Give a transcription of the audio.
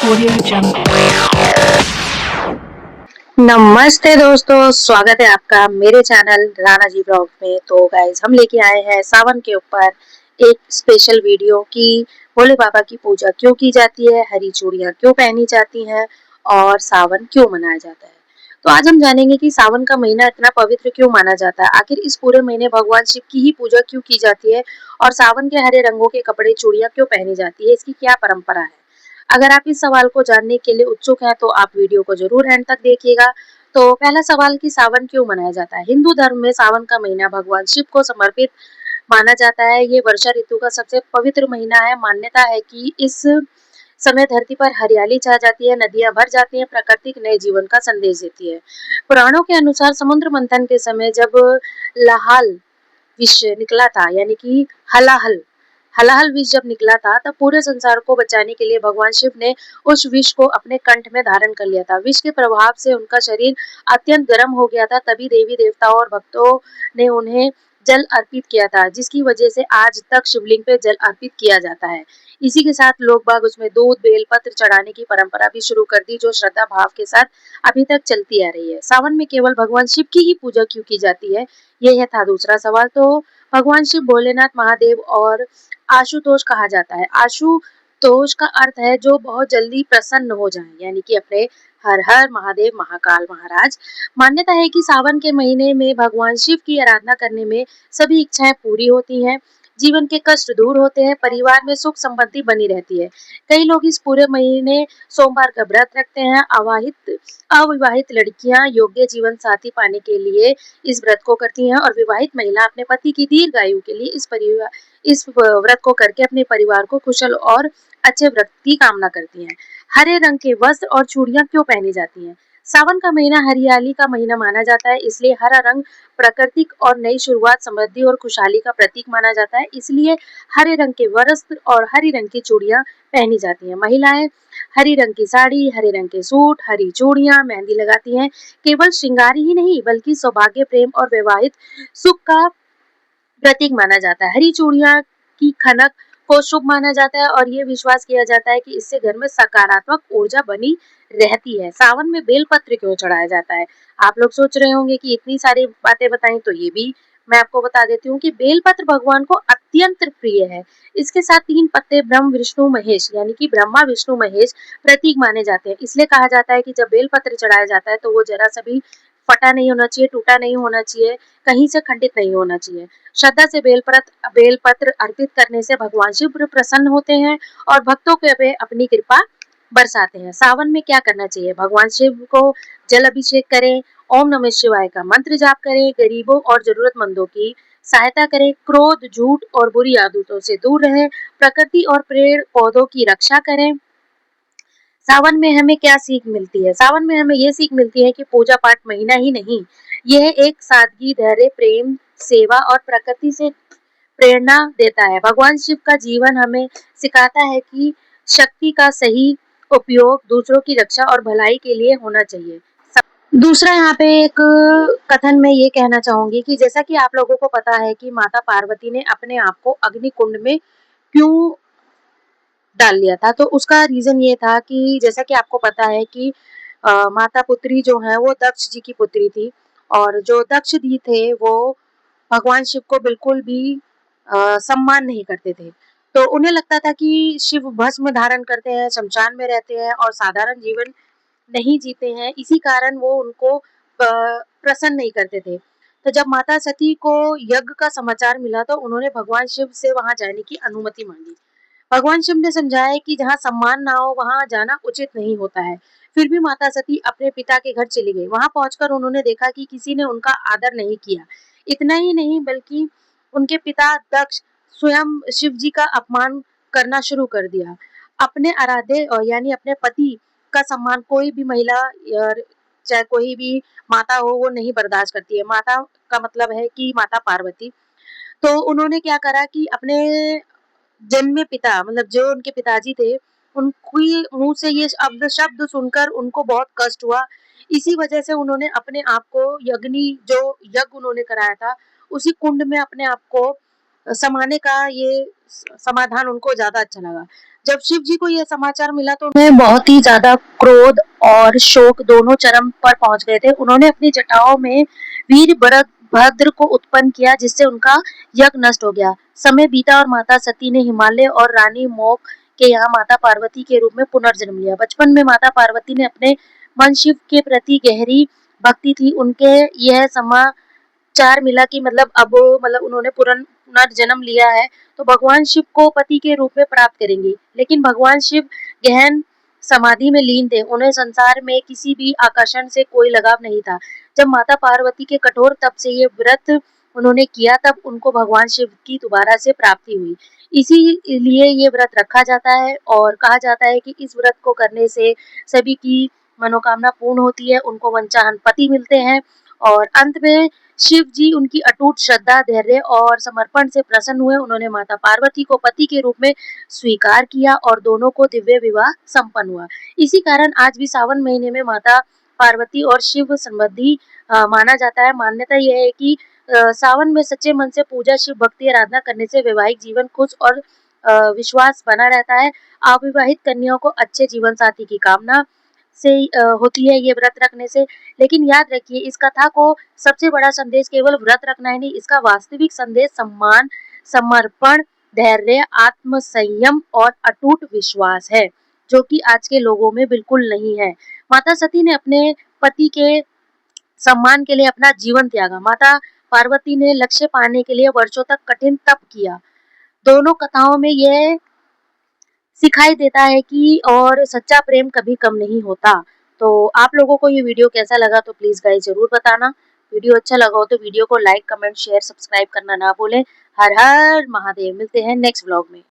Audio Jungle. नमस्ते दोस्तों, स्वागत है आपका मेरे चैनल राणा जी ब्लॉग में। तो गाइज हम लेके आए हैं सावन के ऊपर एक स्पेशल वीडियो कि भोले बाबा की पूजा क्यों की जाती है, हरी चूड़ियाँ क्यों पहनी जाती हैं और सावन क्यों मनाया जाता है। तो आज हम जानेंगे कि सावन का महीना इतना पवित्र क्यों माना जाता है, आखिर इस पूरे महीने भगवान शिव की ही पूजा क्यों की जाती है और सावन के हरे रंगों के कपड़े चूड़ियाँ क्यों पहनी जाती है, इसकी क्या परंपरा है। अगर आप इस सवाल को जानने के लिए उत्सुक हैं तो आप वीडियो को जरूर एंड तक देखिएगा। तो पहला सवाल कि सावन क्यों मनाया जाता है। हिंदू धर्म में सावन का महीना भगवान शिव को समर्पित माना जाता है। ये वर्षा ऋतु का सबसे पवित्र महीना है। मान्यता है कि इस समय धरती पर हरियाली छा जाती है, नदियां भर जाती हैं, प्रकृति नए जीवन का संदेश देती है। पुराणों के अनुसार समुद्र मंथन के समय जब लाहल विष निकला था, यानी कि हलाहल हलाहल विष जब निकला था तब पूरे संसार को बचाने के लिए भगवान शिव ने उस विष को अपने कंठ में धारण कर लिया था। विष के प्रभाव से उनका शरीर अत्यंत गर्म हो गया था, तभी देवी देवताओं और भक्तों ने उन्हें जल अर्पित किया था, जिसकी वजह से आज तक शिवलिंग पे जल अर्पित किया जाता है। इसी के साथ लोग बाग उसमें दूध बेल पत्र चढ़ाने की परंपरा भी शुरू कर दी, जो श्रद्धा भाव के साथ अभी तक चलती आ रही है। सावन में केवल भगवान शिव की ही पूजा क्यों की जाती है, यह था दूसरा सवाल। तो भगवान शिव भोलेनाथ महादेव और आशुतोष कहा जाता है। आशुतोष का अर्थ है जो बहुत जल्दी प्रसन्न हो जाए, यानी कि अपने हर हर महादेव महाकाल महाराज। मान्यता है कि सावन के महीने में भगवान शिव की आराधना करने में सभी इच्छाएं पूरी होती हैं, जीवन के कष्ट दूर होते हैं, परिवार में सुख समृद्धि बनी रहती है। कई लोग इस पूरे महीने सोमवार का व्रत रखते हैं। अविवाहित लड़कियां योग्य जीवन साथी पाने के लिए इस व्रत को करती हैं और विवाहित महिला अपने पति की दीर्घायु के लिए इस व्रत को करके अपने परिवार को कुशल और अच्छे व्रत की कामना करती हैं। हरे रंग के वस्त्र और चूड़ियां क्यों पहनी जाती हैं। सावन का महीना हरियाली का महीना माना जाता है, इसलिए हरा रंग प्राकृतिक और नई शुरुआत, समृद्धि और खुशहाली का प्रतीक माना जाता है। इसलिए हरे रंग के वस्त्र और हरी रंग की चूड़ियां पहनी जाती हैं। महिलाएं हरी रंग की साड़ी, हरे रंग के सूट, हरी चूड़ियां, मेहंदी लगाती हैं। केवल श्रृंगार ही नहीं बल्कि सौभाग्य, प्रेम और वैवाहिक सुख का प्रतीक माना जाता है। हरी चूड़ियां की खनक को शुभ माना जाता है और ये विश्वास किया जाता है कि इससे घर में सकारात्मक ऊर्जा बनी रहती है। सावन में बेलपत्र क्यों चढ़ाया जाता है। आप लोग सोच रहे होंगे कि इतनी सारी बातें बताई, तो ये भी मैं आपको बता देती हूँ कि बेलपत्र भगवान को अत्यंत प्रिय है। इसके साथ 3 पत्ते ब्रह्म विष्णु महेश, यानी कि ब्रह्मा विष्णु महेश प्रतीक माने जाते हैं। इसलिए कहा जाता है कि जब बेलपत्र चढ़ाया जाता है तो वो जरा सा भी फटा नहीं होना चाहिए, टूटा नहीं होना चाहिए, कहीं से खंडित नहीं होना चाहिए। श्रद्धा से बेलपत्र अर्पित करने से भगवान शिव प्रसन्न होते हैं और भक्तों के पे अपनी कृपा बरसाते हैं। सावन में क्या करना चाहिए। भगवान शिव को जल अभिषेक करें, ओम नमः शिवाय का मंत्र जाप करें, गरीबों और जरूरतमंदों की सहायता करें, क्रोध झूठ और बुरी आदतों से दूर रहें, प्रकृति और पेड़ पौधों की रक्षा करें। सावन में हमें क्या सीख मिलती है। सावन में हमें ये सीख मिलती है कि पूजा पाठ महीना ही नहीं, यह एक सादगी, धैर्य, प्रेम, सेवा और प्रकृति से प्रेरणा देता है। भगवान शिव का जीवन हमें सिखाता है कि शक्ति का सही उपयोग दूसरों की रक्षा और भलाई के लिए होना चाहिए। दूसरा यहाँ पे एक कथन में ये कहना चाहूंगी कि जैसा कि आप लोगों को पता है कि माता पार्वती ने अपने आप को अग्नि कुंड में क्यों डाल लिया था, तो उसका रीजन ये था कि जैसा कि आपको पता है कि माता पुत्री जो है वो दक्ष जी की पुत्री थी और जो दक्ष जी थे वो भगवान शिव को बिल्कुल भी सम्मान नहीं करते थे। तो उन्हें लगता था कि शिव भस्म धारण करते हैं, शमशान में रहते हैं और साधारण जीवन नहीं जीते हैं, इसी कारण वो उनको प्रसन्न नहीं करते थे। तो जब माता सती को यज्ञ का समाचार मिला तो उन्होंने भगवान शिव से वहां जाने की अनुमति मांगी। भगवान शिव ने समझाया कि जहाँ सम्मान ना हो वहां जाना उचित नहीं होता है। फिर भी माता सती अपने पिता के घर चली गई। वहां पहुंचकर उन्होंने देखा कि किसी ने उनका आदर नहीं किया। इतना ही नहीं बल्कि उनके पिता दक्ष स्वयं शिव जी का अपमान करना शुरू कर दिया। अपने आराध्य यानी अपने पति का सम्मान कोई भी महिला या चाहे कोई भी माता हो वो नहीं बर्दाश्त करती है। माता का मतलब है कि माता पार्वती। तो उन्होंने क्या करा कि अपने जन्मे पिता मतलब जो उनके पिताजी थे उनकी मुंह से ये शब्द सुनकर उनको बहुत कष्ट हुआ। इसी वजह से उन्होंने अपने आप को यज्ञ उन्होंने कराया था उसी कुंड में अपने आप को समाने का ये समाधान उनको ज्यादा अच्छा लगा। जब शिव जी को यह समाचार मिला तो उन्हें बहुत ही ज्यादा क्रोध और शोक दोनों चरम पर पहुंच गए थे। उन्होंने अपनी जटाओं में वीरभद्र को उत्पन्न किया, जिससे उनका यज्ञ नष्ट हो गया। समय बीता और माता सती ने हिमालय और रानी मोक के यहाँ माता पार्वती के रूप में पुनर्जन्म लिया। बचपन में माता पार्वती ने अपने मन शिव के प्रति गहरी भक्ति थी। उनके यह समाचार मिला कि मतलब उन्होंने पुनर्जन्म लिया है तो भगवान शिव को पति के रूप में प्राप्त करेंगी। लेकिन भगवान शिव गहन समाधि में लीन थे। उन्हें संसार में किसी भी आकर्षण से कोई लगाव नहीं था। जब माता पार्वती के कठोर तप से ये व्रत उन्होंने किया, तब उनको भगवान शिव की दोबारा से प्राप्ति हुई। इसीलिए ये व्रत रखा जाता है और कहा जाता है कि इस व्रत को करने से सभी की मनोकामना पूर्ण होती है, उनको मनचाहन पति मिलते हैं। और अंत में शिव जी उनकी अटूट श्रद्धा, धैर्य और समर्पण से प्रसन्न हुए। उन्होंने माता पार्वती को पति के रूप में स्वीकार किया और दोनों को दिव्य विवाह संपन्न हुआ। इसी कारण आज भी सावन महीने में माता पार्वती और शिव संबंधी माना जाता है। मान्यता यह है कि सावन में सच्चे मन से पूजा, शिव भक्ति, आराधना करने से वैवाहिक जीवन खुश और विश्वास बना रहता है। अविवाहित कन्याओं को अच्छे जीवन साथी की कामना से होती है ये व्रत रखने से। लेकिन याद रखिए, इस कथा को सबसे बड़ा संदेश केवल व्रत रखना ही नहीं, इसका वास्तविक संदेश सम्मान, समर्पण, धैर्य, आत्म संयम और अटूट विश्वास है, जो कि आज के लोगों में बिल्कुल नहीं है। माता सती ने अपने पति के सम्मान के लिए अपना जीवन त्यागा। माता पार्वती ने लक्ष्य पाने के लिए वर्षों तक कठिन तप किया। दोनों कथाओं में यह सिखाई देता है कि और सच्चा प्रेम कभी कम नहीं होता। तो आप लोगों को ये वीडियो कैसा लगा तो प्लीज गाइस जरूर बताना। वीडियो अच्छा लगा हो तो वीडियो को लाइक, कमेंट, शेयर, सब्सक्राइब करना ना भूलें। हर हर महादेव। मिलते हैं नेक्स्ट व्लॉग में।